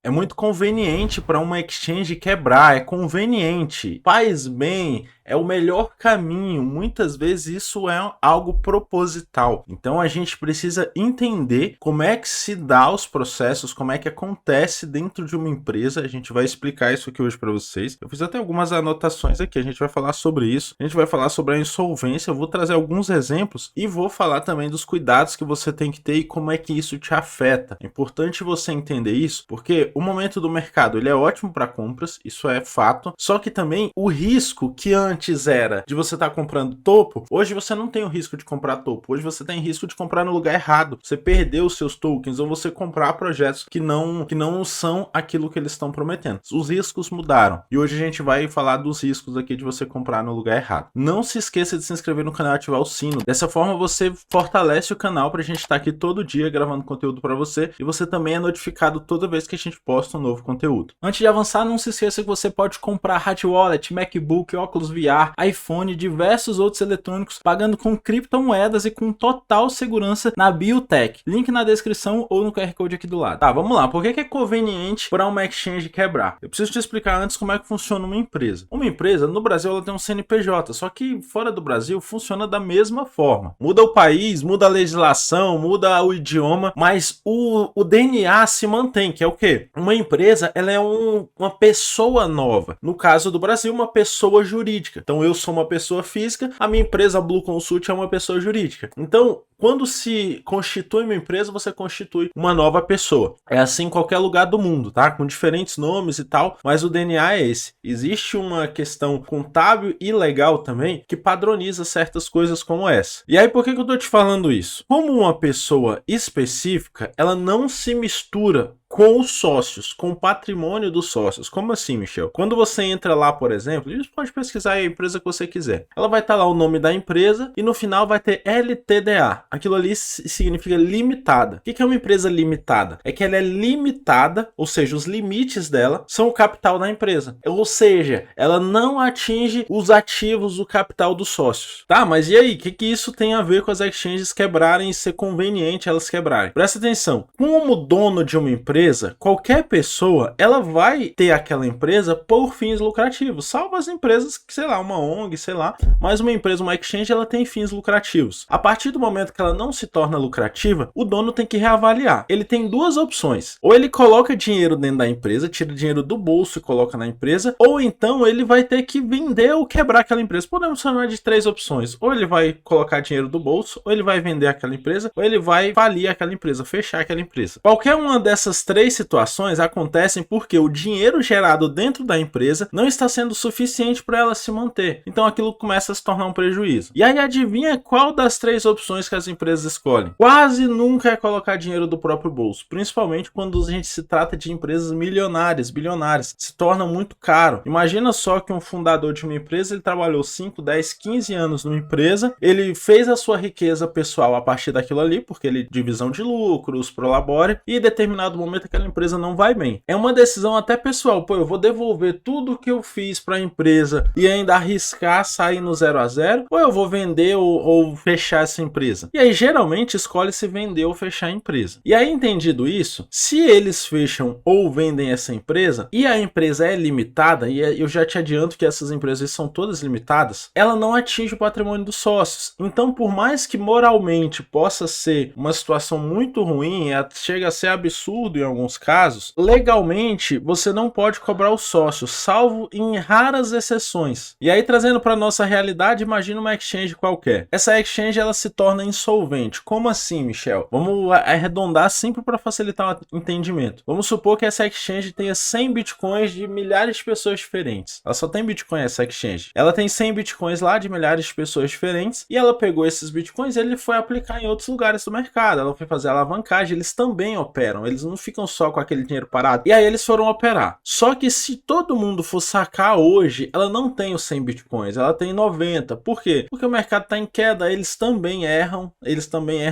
É muito conveniente para uma exchange quebrar, é conveniente, faz bem, é o melhor caminho. Muitas vezes isso é algo proposital. Então a gente precisa entender como é que se dá os processos, como é que acontece dentro de uma empresa. A gente vai explicar isso aqui hoje para vocês. Eu fiz até algumas anotações aqui, a gente vai falar sobre isso. A gente vai falar sobre a insolvência, eu vou trazer alguns exemplos e vou falar também dos cuidados que você tem que ter e como é que isso te afeta. É importante você entender isso, porque o momento do mercado ele é ótimo para compras, isso é fato, só que também o risco que antes era de você estar comprando topo, hoje você não tem o risco de comprar topo, hoje você tem risco de comprar no lugar errado, você perder os seus tokens ou você comprar projetos que não são aquilo que eles estão prometendo. Os riscos mudaram e hoje a gente vai falar dos riscos aqui de você comprar no lugar errado. Não se esqueça de se inscrever no canal e ativar o sino, dessa forma você fortalece o canal para a gente estar aqui todo dia gravando conteúdo para você e você também é notificado toda vez que a gente posta um novo conteúdo. Antes de avançar, não se esqueça que você pode comprar hard wallet, MacBook, óculos VR, iPhone e diversos outros eletrônicos pagando com criptomoedas e com total segurança na Biotech. Link na descrição ou no QR Code aqui do lado. Tá, vamos lá. Por que é conveniente para uma exchange quebrar? Eu preciso te explicar antes como é que funciona uma empresa. Uma empresa, no Brasil, ela tem um CNPJ, só que fora do Brasil funciona da mesma forma. Muda o país, muda a legislação, muda o idioma, mas o DNA se mantém, que é o quê? Uma empresa, ela é uma pessoa nova. No caso do Brasil, uma pessoa jurídica. Então eu sou uma pessoa física, a minha empresa Blue Consult é uma pessoa jurídica. Então, quando se constitui uma empresa, você constitui uma nova pessoa. É assim em qualquer lugar do mundo, tá? Com diferentes nomes e tal, mas o DNA é esse. Existe uma questão contábil e legal também que padroniza certas coisas como essa. E aí, por que eu tô te falando isso? Como uma pessoa específica, ela não se mistura com os sócios, com o patrimônio dos sócios. Como assim, Michel? Quando você entra lá, por exemplo, você pode pesquisar a empresa que você quiser. Ela vai estar lá o nome da empresa e no final vai ter LTDA. Aquilo ali significa limitada. O que é uma empresa limitada? É que ela é limitada, ou seja, os limites dela são o capital da empresa. Ou seja, ela não atinge os ativos do capital dos sócios. Tá, mas e aí? O que isso tem a ver com as exchanges quebrarem e ser conveniente elas quebrarem? Presta atenção. Como dono de uma empresa, qualquer pessoa, ela vai ter aquela empresa por fins lucrativos, salvo as empresas que, sei lá, uma ONG, sei lá, mas uma empresa, uma exchange, ela tem fins lucrativos. A partir do momento que ela não se torna lucrativa, o dono tem que reavaliar. Ele tem duas opções: ou ele coloca dinheiro dentro da empresa, tira dinheiro do bolso e coloca na empresa, ou então ele vai ter que vender ou quebrar aquela empresa. Podemos chamar de três opções: ou ele vai colocar dinheiro do bolso, ou ele vai vender aquela empresa, ou ele vai falir aquela empresa, fechar aquela empresa. Qualquer uma dessas três situações acontecem porque o dinheiro gerado dentro da empresa não está sendo suficiente para ela se manter. Então aquilo começa a se tornar um prejuízo. E aí adivinha qual das três opções que as empresas escolhem? Quase nunca é colocar dinheiro do próprio bolso, principalmente quando a gente se trata de empresas milionárias, bilionárias. Se torna muito caro. Imagina só que um fundador de uma empresa, ele trabalhou 5, 10, 15 anos numa empresa, ele fez a sua riqueza pessoal a partir daquilo ali, porque ele divisão de lucros, prolabore, e em determinado momento aquela empresa não vai bem. É uma decisão até pessoal. Pô, eu vou devolver tudo que eu fiz para a empresa e ainda arriscar sair no 0 a 0, ou eu vou vender ou fechar essa empresa? E aí geralmente escolhe-se vender ou fechar a empresa. E aí, entendido isso, se eles fecham ou vendem essa empresa e a empresa é limitada, e eu já te adianto que essas empresas são todas limitadas, ela não atinge o patrimônio dos sócios. Então, por mais que moralmente possa ser uma situação muito ruim, chega a ser absurdo em alguns casos, legalmente você não pode cobrar o sócio, salvo em raras exceções. E aí, trazendo para nossa realidade, imagina uma exchange qualquer. Essa exchange ela se torna insolvente. Como assim, Michel? Vamos arredondar sempre para facilitar o entendimento. Vamos supor que essa exchange tenha 100 bitcoins de milhares de pessoas diferentes. Ela só tem bitcoin, essa exchange. Ela tem 100 bitcoins lá de milhares de pessoas diferentes e ela pegou esses bitcoins e ele foi aplicar em outros lugares do mercado. Ela foi fazer alavancagem, eles também operam. Eles não ficam só com aquele dinheiro parado. E aí eles foram operar. Só que se todo mundo for sacar hoje, ela não tem os 100 bitcoins, ela tem 90. Por quê? Porque o mercado está em queda, eles também erram,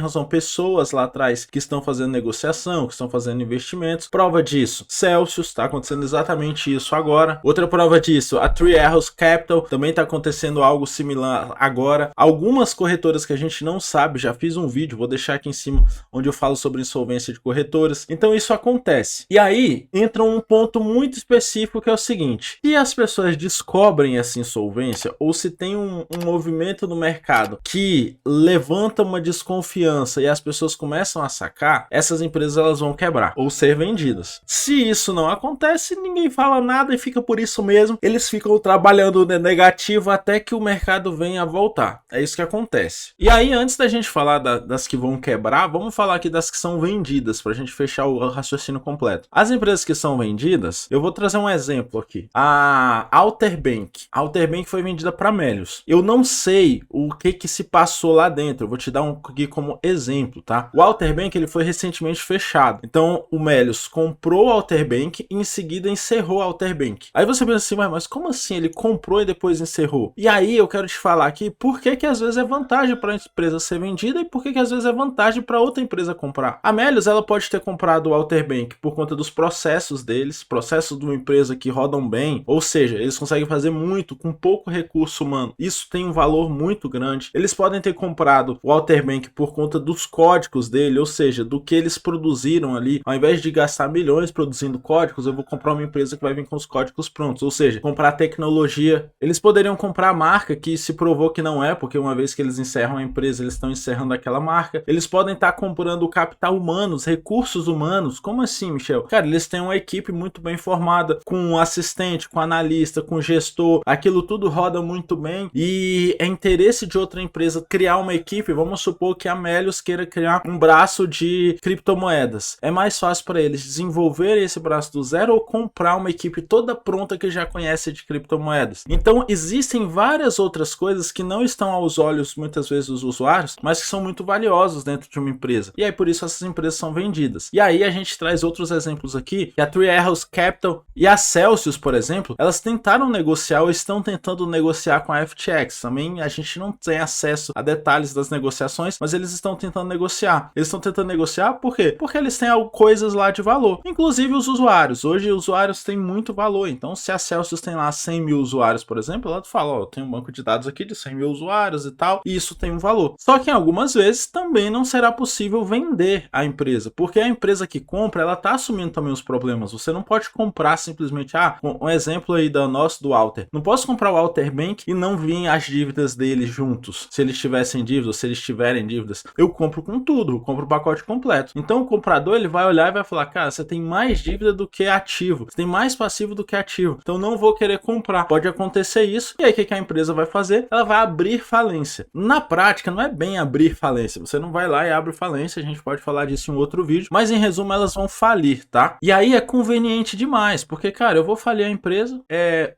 são pessoas lá atrás que estão fazendo negociação, que estão fazendo investimentos. Prova disso, Celsius, está acontecendo exatamente isso agora. Outra prova disso, a Three Arrows Capital, também está acontecendo algo similar agora. Algumas corretoras que a gente não sabe, já fiz um vídeo, vou deixar aqui em cima, onde eu falo sobre insolvência de corretoras. Então isso acontece. E aí entra um ponto muito específico que é o seguinte: se as pessoas descobrem essa insolvência ou se tem um movimento no mercado que levanta uma desconfiança e as pessoas começam a sacar, essas empresas elas vão quebrar ou ser vendidas. Se isso não acontece, ninguém fala nada e fica por isso mesmo. Eles ficam trabalhando negativo até que o mercado venha a voltar. É isso que acontece. E aí, antes da gente falar das que vão quebrar, vamos falar aqui das que são vendidas, pra gente fechar o raciocínio completo. As empresas que são vendidas, eu vou trazer um exemplo aqui. A Alter Bank. A Alter Bank foi vendida para Melius. Eu não sei o que se passou lá dentro. Eu vou te dar um aqui como exemplo, tá? O Alter Bank, ele foi recentemente fechado. Então, o Melius comprou a Alter Bank e em seguida encerrou a Alter Bank. Aí você pensa assim, mas como assim? Ele comprou e depois encerrou? E aí eu quero te falar aqui por que às vezes é vantagem para a empresa ser vendida e por que às vezes é vantagem para outra empresa comprar. A Melius, ela pode ter comprado o Alter Bank por conta dos processos deles, processos de uma empresa que rodam bem, ou seja, eles conseguem fazer muito com pouco recurso humano. Isso tem um valor muito grande. Eles podem ter comprado o Alter Bank por conta dos códigos dele, ou seja, do que eles produziram ali. Ao invés de gastar milhões produzindo códigos, eu vou comprar uma empresa que vai vir com os códigos prontos, ou seja, comprar tecnologia. Eles poderiam comprar a marca que se provou que não é, porque uma vez que eles encerram a empresa, eles estão encerrando aquela marca. Eles podem estar comprando o capital humano, os recursos humanos. Como assim, Michel? Cara, eles têm uma equipe muito bem formada, com um assistente, com analista, com gestor. Aquilo tudo roda muito bem e é interesse de outra empresa criar uma equipe. Vamos supor que a Melius queira criar um braço de criptomoedas. É mais fácil para eles desenvolver esse braço do zero ou comprar uma equipe toda pronta que já conhece de criptomoedas. Então, existem várias outras coisas que não estão aos olhos, muitas vezes, dos usuários, mas que são muito valiosas dentro de uma empresa. E aí, por isso, essas empresas são vendidas. E aí, a gente traz outros exemplos aqui, que a Three Arrows Capital e a Celsius, por exemplo, elas tentaram negociar ou estão tentando negociar com a FTX. Também a gente não tem acesso a detalhes das negociações, mas eles estão tentando negociar. Eles estão tentando negociar por quê? Porque eles têm coisas lá de valor. Inclusive os usuários. Hoje, os usuários têm muito valor. Então, se a Celsius tem lá 100 mil usuários, por exemplo, ela fala, ó, eu tenho um banco de dados aqui de 100 mil usuários e tal, e isso tem um valor. Só que, em algumas vezes, também não será possível vender a empresa, porque a empresa que compra, ela tá assumindo também os problemas. Você não pode comprar simplesmente, um exemplo aí do Alter. Não posso comprar o Alter Bank e não vir as dívidas deles juntos. Se eles tivessem dívidas, se eles tiverem dívidas, eu compro com tudo, eu compro o pacote completo. Então o comprador, ele vai olhar e vai falar, cara, você tem mais dívida do que ativo, você tem mais passivo do que ativo, então não vou querer comprar. Pode acontecer isso, e aí o que a empresa vai fazer? Ela vai abrir falência. Na prática, não é bem abrir falência, você não vai lá e abre falência, a gente pode falar disso em outro vídeo, mas em resumo, elas vão falir, tá? E aí é conveniente demais, porque, cara, eu vou falir a empresa,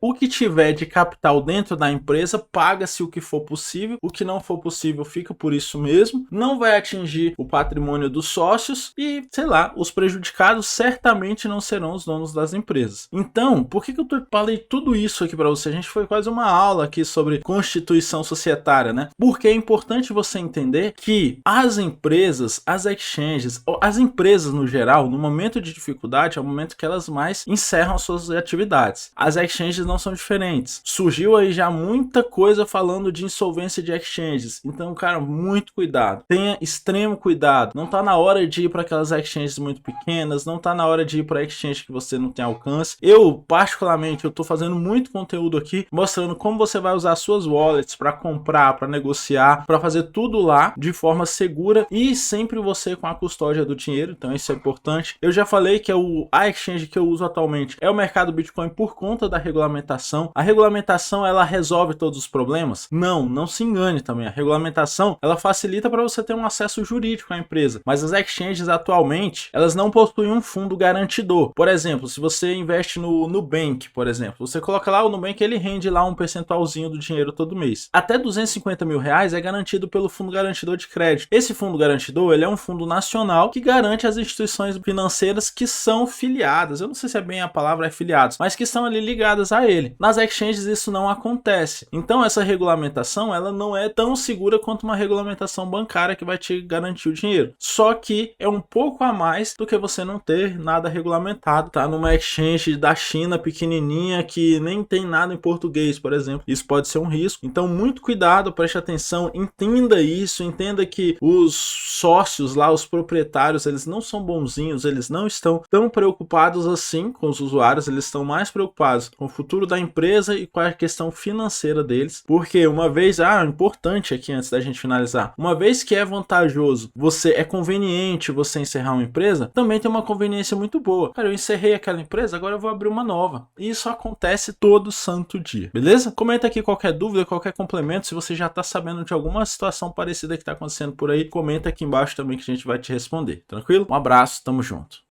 o que tiver de capital dentro da empresa, paga-se o que for possível, o que não for possível fica por isso mesmo, não vai atingir o patrimônio dos sócios e, sei lá, os prejudicados certamente não serão os donos das empresas. Então, por que eu falei tudo isso aqui para você? A gente foi quase uma aula aqui sobre constituição societária, né? Porque é importante você entender que as empresas, as exchanges, as empresas no geral, no momento de dificuldade, é o momento que elas mais encerram suas atividades. As exchanges não são diferentes. Surgiu aí já muita coisa falando de insolvência de exchanges. Então, cara, muito cuidado. Tenha extremo cuidado. Não tá na hora de ir para aquelas exchanges muito pequenas, não tá na hora de ir para exchange que você não tem alcance. Eu, particularmente, eu tô fazendo muito conteúdo aqui mostrando como você vai usar suas wallets para comprar, para negociar, para fazer tudo lá de forma segura e sempre você com a custódia do dinheiro. Então isso é importante. Eu já falei que a exchange que eu uso atualmente é o mercado Bitcoin por conta da regulamentação. A regulamentação, ela resolve todos os problemas? Não se engane também. A regulamentação, ela facilita para você ter um acesso jurídico à empresa, mas as exchanges atualmente, elas não possuem um fundo garantidor. Por exemplo, se você investe no Nubank, por exemplo, você coloca lá o Nubank, ele rende lá um percentualzinho do dinheiro todo mês. Até 250 mil reais é garantido pelo fundo garantidor de crédito. Esse fundo garantidor, ele é um fundo nacional que garante as instituições financeiras que são filiadas. Eu não sei se é bem a palavra palavra afiliados, mas que estão ali ligadas a ele. Nas exchanges isso não acontece. Então essa regulamentação, ela não é tão segura quanto uma regulamentação bancária que vai te garantir o dinheiro. Só que é um pouco a mais do que você não ter nada regulamentado, tá? Numa exchange da China pequenininha que nem tem nada em português, por exemplo. Isso pode ser um risco. Então muito cuidado, preste atenção, entenda isso, entenda que os sócios lá, os proprietários, eles não são bonzinhos, eles não estão tão preocupados assim com os usuários, eles estão mais preocupados com o futuro da empresa e com a questão financeira deles, porque uma vez, importante aqui antes da gente finalizar, uma vez que é vantajoso, é conveniente você encerrar uma empresa, também tem uma conveniência muito boa. Cara, eu encerrei aquela empresa, agora eu vou abrir uma nova. E isso acontece todo santo dia, beleza? Comenta aqui qualquer dúvida, qualquer complemento, se você já está sabendo de alguma situação parecida que está acontecendo por aí, comenta aqui embaixo também que a gente vai te responder, tranquilo? Um abraço, tamo junto.